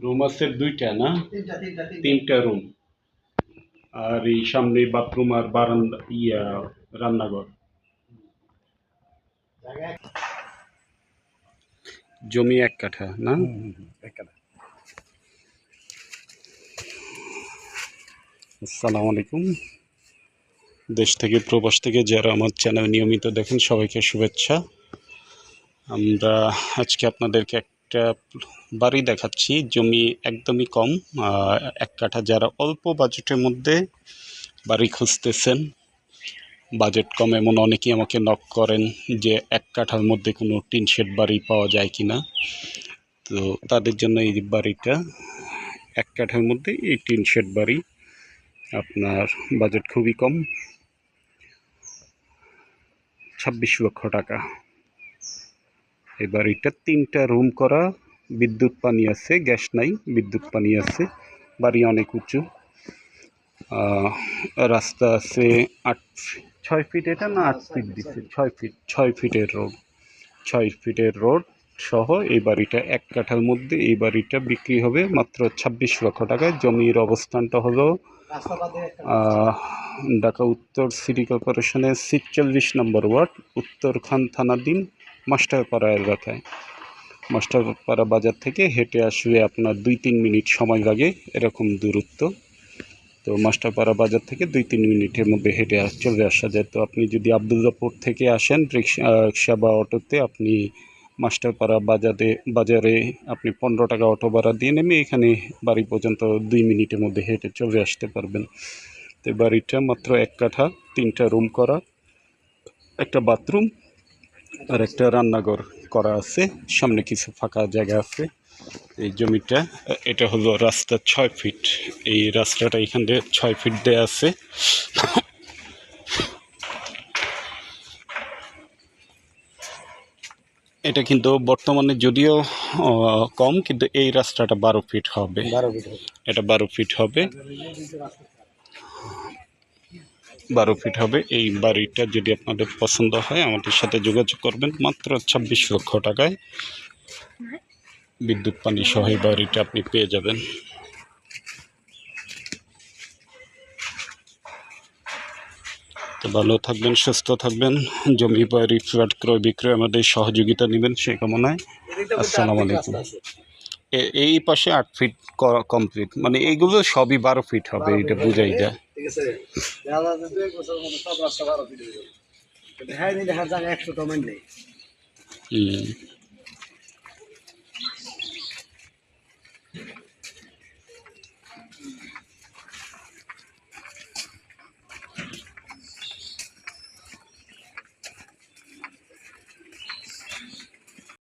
Room আছে দুইটা না? তিনটা রুম। আর এই সামনে বাথরুম আর বারান্দা রান্নাঘর। জমি 1 কাঠা না? আসসালামু আলাইকুম। দেশ থেকে প্রবাস থেকে যারা আমার চ্যানেল নিয়মিত দেখেন সবাইকে শুভেচ্ছা। আমরা আজকে আপনাদেরকে একটা বাড়ি দেখাচ্ছি, জমি একদমই কম, 1 কাঠা। যারা অল্প বাজেটের মধ্যে বাড়ি খুঁজতেছেন, বাজেট কম এমন অনেকেই আমাকে নক করেন যে 1 কাঠার মধ্যে কোনো টিন শেড বাড়ি পাওয়া যায় কি না। তো তাদের জন্য এই বাড়িটা 1 কাঠার মধ্যে এই টিন শেড বাড়ি, আপনার বাজেট খুবই কম, 26 লক্ষ টাকা। এই বাড়িটা 3টা রুম করা, বিদ্যুৎ পানি আছে, গ্যাস নাই, বিদ্যুৎ পানি আছে। বাড়ি অনেক উঁচু, রাস্তা আছে 6 ফিট, এটা না 8 ফিট দিচ্ছে, 6 ফিটের রোড, 6 ফিটের রোড সহ এই বাড়িটা 1 কাঠার মধ্যে। এই বাড়িটা বিক্রি হবে মাত্র 26 লক্ষ টাকায়। জমির অবস্থানটা হলো ঢাকা উত্তর সিটি কর্পোরেশনের 46 নম্বর ওয়ার্ড, উত্তরখান থানাধীন মাস্টারপাড়া এলাকায়। মাস্টারপাড়া বাজার থেকে হেঁটে আসলে আপনার 2-3 মিনিট সময় লাগে, এরকম দূরত্ব। তো মাস্টারপাড়া বাজার থেকে 2-3 মিনিটের মধ্যে হেঁটে চলে আসা যায়। তো আপনি যদি আবদুল্লাপুর থেকে আসেন রিক্সা বা অটোতে, আপনি মাস্টারপাড়া বাজারে আপনি 15 টাকা অটো ভাড়া দিয়ে নেমে এখানে বাড়ি পর্যন্ত 2 মিনিটের মধ্যে হেঁটে চলে আসতে পারবেন। তো বাড়িটা মাত্র 1 কাঠা, 3টা রুম করা, একটা বাথরুম আর একটা রান্নাঘর করা আছে, সামনে কিছু ফাঁকা জায়গা আছে। এই জমিটা, এটা হলো রাস্তা 6 ফিট, এই রাস্তাটা এখান থেকে 6 ফিট দেয়া আছে। এটা কিন্তু বর্তমানে যদিও কম, কিন্তু এই রাস্তাটা 12 ফিট হবে, এটা 12 ফিট হবে, 12 ফিট হবে। এই বাড়িটা যদি আপনাদের পছন্দ হয় আমাদের সাথে যোগাযোগ করবেন। মাত্র 26 লক্ষ টাকায় বিদ্যুৎ পানি সহ এই বাড়িটা আপনি পেয়ে যাবেন। তো ভালো থাকবেন, সুস্থ থাকবেন। জমি বাড়ি ফ্ল্যাট ক্রয় বিক্রয় আমাদের সহযোগিতা নেবেন সেই কামনায়। আসসালামু আলাইকুম। এই পাশে 8 ফিট কমপ্লিট, মানে এইগুলো সবই 12 ফিট হবে, এটা বোঝাই যায়।